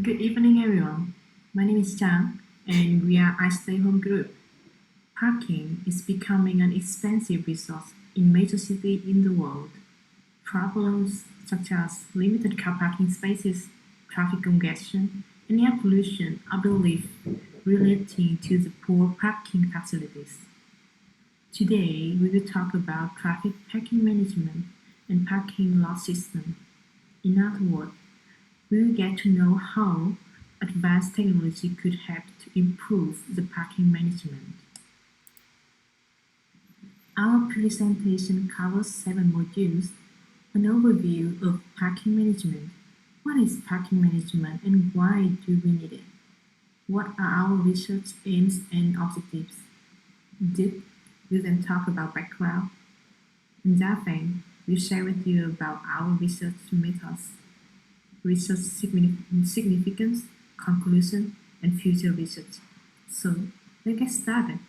Good evening, everyone. My name is Trang, and we are I Stay Home Group. Parking is becoming an expensive resource in major cities in the world. Problems such as limited car parking spaces, traffic congestion, and air pollution are believed relating to the poor parking facilities. Today, we will talk about traffic parking management and parking lot system. In other words, we will get to know how advanced technology could help to improve the parking management. Our presentation covers seven modules: an overview of parking management. What is parking management and why do we need it? What are our research aims and objectives? Dip will then talk about background, and Yapeng will share with you about our research methods, research significance, conclusion, and future research. So, let's get started.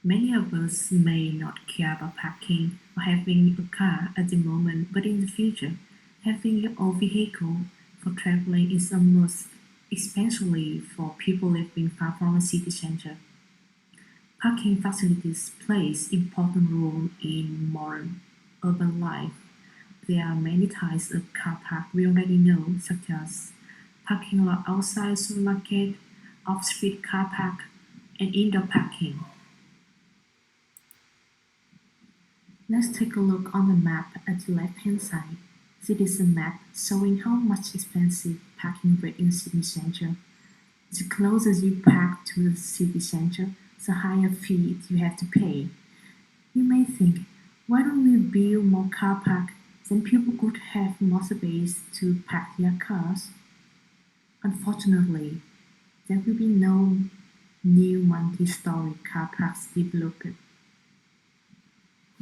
Many of us may not care about parking or having a car at the moment, but in the future, having your own vehicle for traveling is a must, especially for people living far from a city center. Parking facilities plays important role in modern urban life. There are many types of car park we already know, such as parking lot outside supermarket, off-street car park, and indoor parking. Let's take a look on the map at the left-hand side. This is a map showing how much expensive parking rate in city center. The closer you park to the city center, the higher fee you have to pay. You may think, why don't we build more car park? Then people could have more space to park their cars. Unfortunately, there will be no new multi-story car parks developed.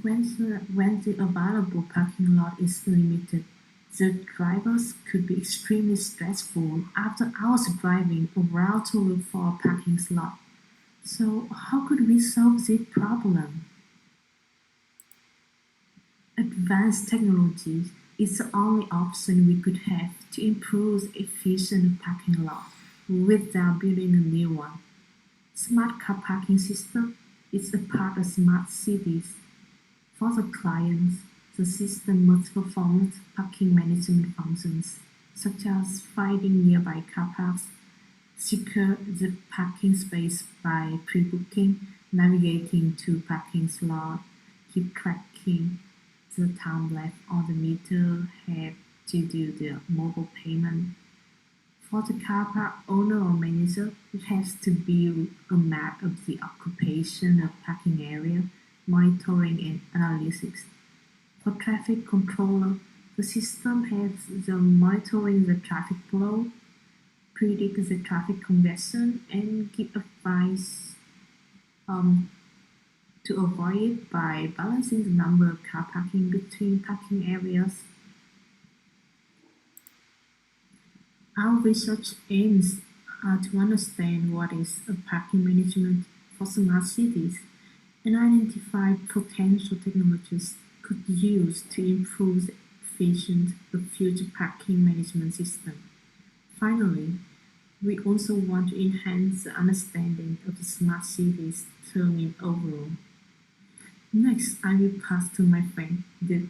When the available parking lot is limited, the drivers could be extremely stressful after hours driving around to look for a parking slot. So how could we solve this problem? Advanced technology is the only option we could have to improve the efficient parking lot without building a new one. Smart car parking system is a part of smart cities. For the clients, the system must perform parking management functions, such as finding nearby car parks, secure the parking space by pre-booking, navigating to parking slot, keep tracking the time left on the meter, have to do the mobile payment. For the car park owner or manager, it has to build a map of the occupation of parking area, monitoring and analytics. For traffic controller, the system has the monitoring the traffic flow, predict the traffic congestion, and give advice um, to avoid it by balancing the number of car parking between parking areas. Our research aims to understand what is a parking management for smart cities and identify potential technologies could use to improve the efficiency of future parking management system. Finally, we also want to enhance the understanding of the smart cities term in overall. Next, I will pass to my friend, the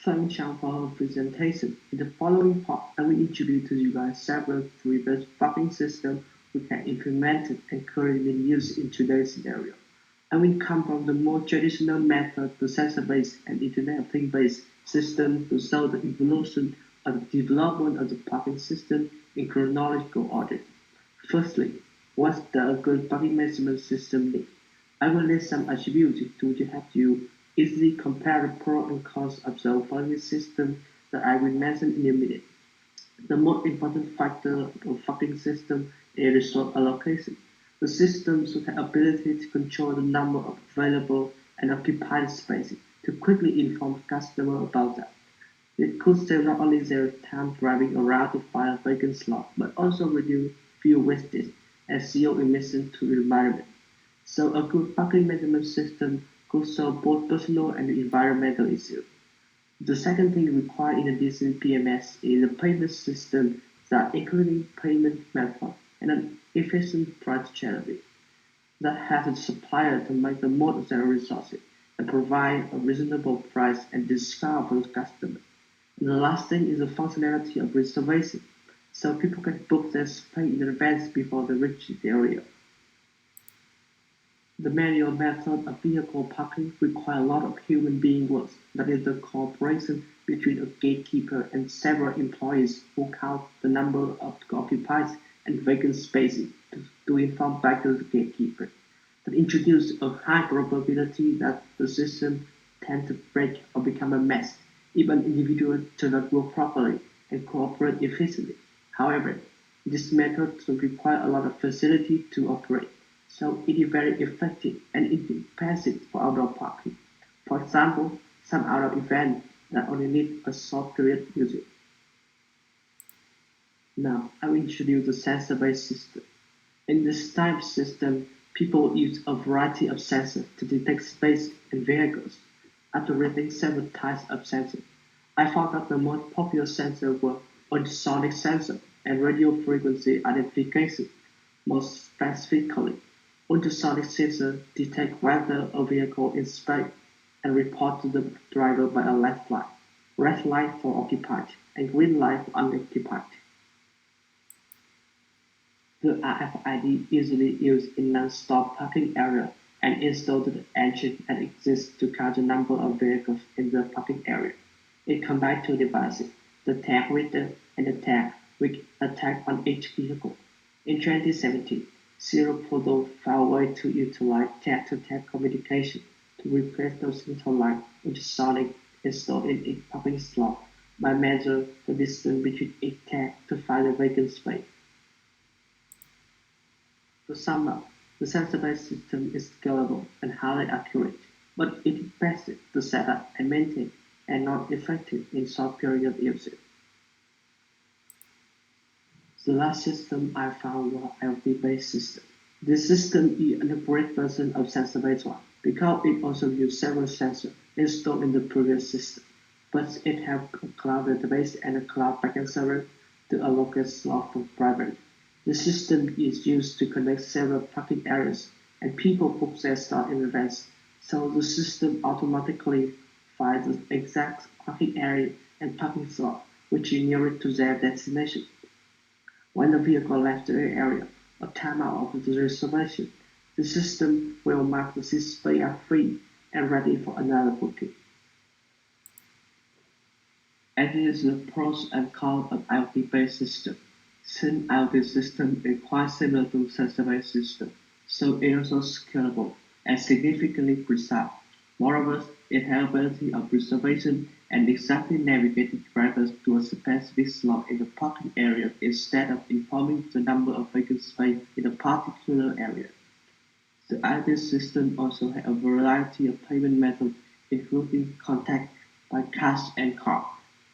Thanks, Trang, for her presentation. In the following part, I will introduce to you guys several previous parking systems we can implement and currently used in today's scenario. I will come from the more traditional method to sensor-based and Internet of Things-based system to show the evolution of the development of the parking system in chronological order. Firstly, what's the good parking management system need? I will list some attributes to help you easily compare the pros and cons of the parking system that I will mention in a minute. The most important factor of a parking system is resource allocation. The system should have ability to control the number of available and occupied spaces to quickly inform customers about that. It could save not only their time driving around to find a vacant slot, but also reduce fuel wastage and CO emissions to the environment. So a good parking management system could solve both personal and environmental issues. The second thing required in a decent PMS is a payment system that including payment method and an efficient price strategy that has the supplier to make the most of their resources and provide a reasonable price and discount for the customer. And the last thing is the functionality of reservation, so people can book their space in advance before they reach the area. The manual method of vehicle parking requires a lot of human being work, that is the cooperation between a gatekeeper and several employees who count the number of occupied and vacant spaces to inform back to the gatekeeper. That introduces a high probability that the system tends to break or become a mess. Even individuals do not work properly and cooperate efficiently. However, this method requires a lot of facility to operate, so it is very effective and inexpensive for outdoor parking. For example, some outdoor events that only need a short period usage. Now, I will introduce the sensor-based system. In this type system, people use a variety of sensors to detect space and vehicles. After reading several types of sensors, I found that the most popular sensors were ultrasonic sensor and radio frequency identification. Most specifically, ultrasonic sensors detect whether a vehicle is space and report to the driver by a red light for occupied and green light for unoccupied. The RFID usually used in non-stop parking area and installed to the engine and exists to count the number of vehicles in the parking area. It combines two devices, the tag reader and the tag, which attack on each vehicle. In 2017, Zero Photo found a way to utilize tag-to-tag communication to replace those central-line ultrasonic installed in each parking slot by measuring the distance between each tag to find a vacant space. To sum up, the sensor-based system is scalable and highly accurate, but it is expensive to set up and maintain and not effective in short period usage. The last system I found was LP-based system. This system is an upgrade version of sensor-based one because it also uses several sensors installed in the previous system, but it has a cloud database and a cloud backend server to allocate slots for privacy. The system is used to connect several parking areas, and people book their slot in advance, so the system automatically finds the exact parking area and parking slot which is nearest to their destination. When the vehicle left the area or time out of the reservation, the system will mark the seat space as free and ready for another booking. And here's the pros and cons of IoT-based system. Since IoT system is quite similar to sensor-based system, so it is also scalable and significantly precise. Moreover, it has ability of reservation and exactly navigating drivers to a specific slot in the parking area instead of informing the number of vacant space in a particular area. The IoT system also has a variety of payment methods, including contact by cash and card,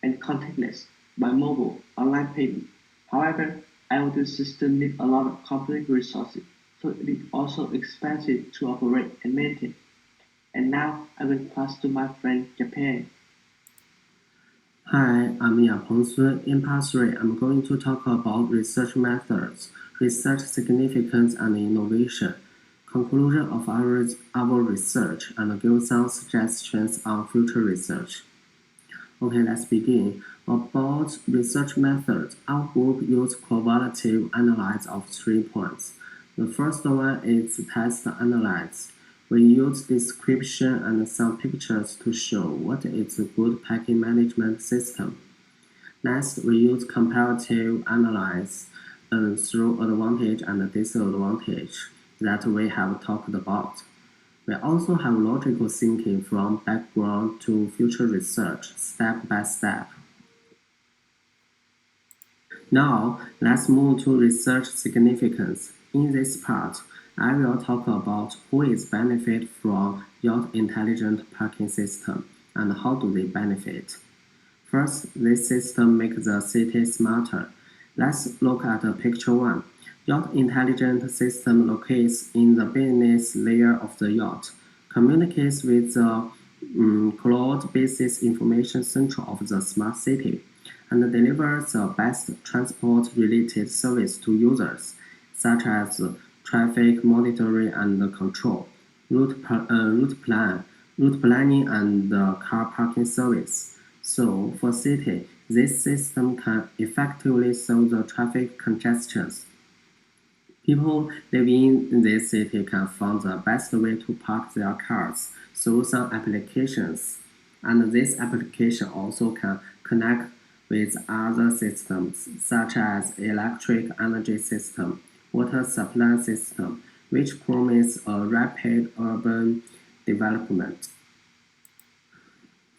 and contactless by mobile online payment. However, IoT systems need a lot of complex resources, so it is also expensive to operate and maintain. And now I will pass to my friend Yapeng. Hi, I'm Yapeng. In part 3, I'm going to talk about research methods, research significance and innovation, conclusion of our research, and give some suggestions on future research. Okay, let's begin. About research methods, our group used qualitative analysis of 3 points. The first one is test analysis. We use description and some pictures to show what is a good parking management system. Next, we use comparative analysis through advantage and disadvantage that we have talked about. We also have logical thinking from background to future research, step by step. Now, let's move to research significance. In this part, I will talk about who is benefit from your intelligent parking system and how do they benefit. First, this system makes the city smarter. Let's look at picture 1. Yacht intelligent system locates in the business layer of the yacht, communicates with the cloud-based information center of the smart city and delivers the best transport-related service to users, such as traffic monitoring and control, route planning, and car parking service. So, for city, this system can effectively solve the traffic congestions. People living in this city can find the best way to park their cars through some applications, and this application also can connect with other systems such as electric energy system, water supply system, which promise a rapid urban development.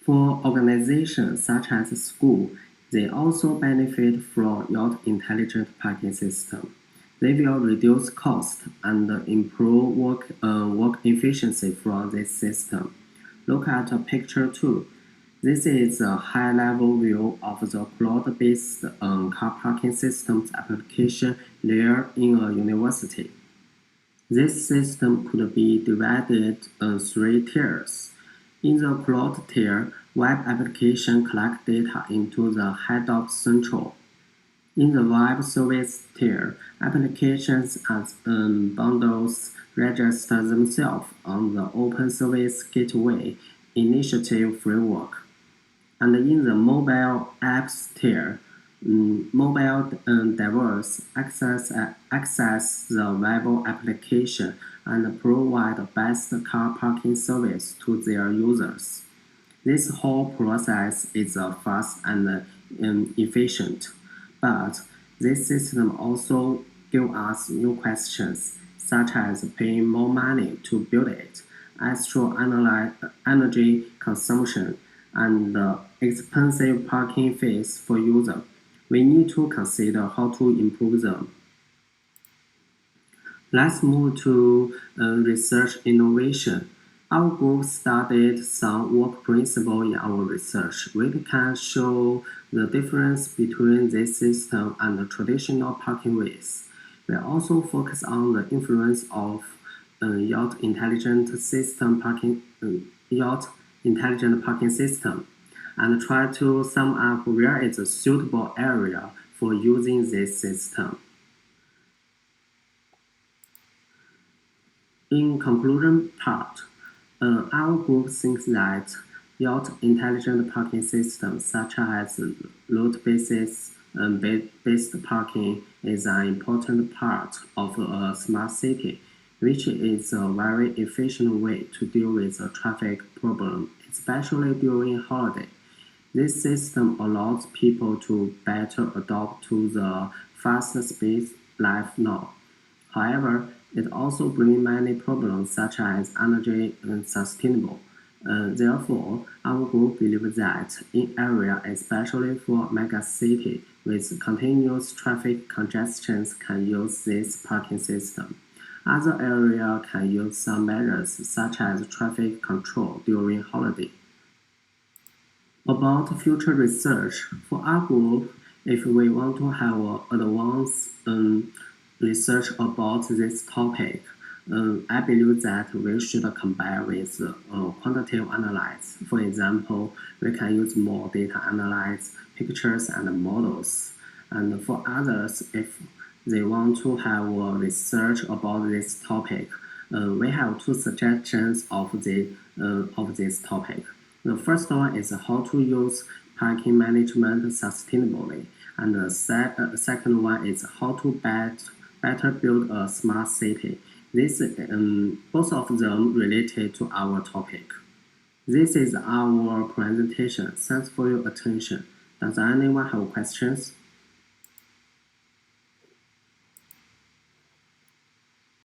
For organizations such as school, they also benefit from your intelligent parking system. They will reduce cost and improve work efficiency from this system. Look at picture 2. This is a high-level view of the cloud-based car parking systems application layer in a university. This system could be divided in 3 tiers. In the cloud tier, web application collect data into the head-of central. In the web service tier, applications as bundles register themselves on the Open Service Gateway Initiative framework. And in the mobile apps tier, mobile developers access the web application and provide best car parking service to their users. This whole process is fast and efficient, but this system also gives us new questions, such as paying more money to build it, extra energy consumption, and expensive parking fees for users. We need to consider how to improve them. Let's move to research innovation. Our group studied some work principles in our research, which can show the difference between this system and the traditional parking ways. We also focus on the influence of yacht intelligent parking system, and try to sum up where is a suitable area for using this system. In conclusion part, our group thinks that yacht intelligent parking systems such as route-based parking is an important part of a smart city, which is a very efficient way to deal with a traffic problem, especially during holiday. This system allows people to better adapt to the fast-paced life now. However, it also brings many problems such as energy sustainable. Therefore, our group believes that in areas especially for megacity with continuous traffic congestions can use this parking system. Other areas can use some measures such as traffic control during holiday. About future research, for our group, if we want to have advanced research about this topic, I believe that we should combine with quantitative analysis. For example, we can use more data analyze pictures and models. And for others, if they want to have research about this topic, we have 2 suggestions of this topic. The first one is how to use parking management sustainably, and the second one is how to better build a smart city. Both of them related to our topic. This is our presentation. Thanks for your attention. Does anyone have questions?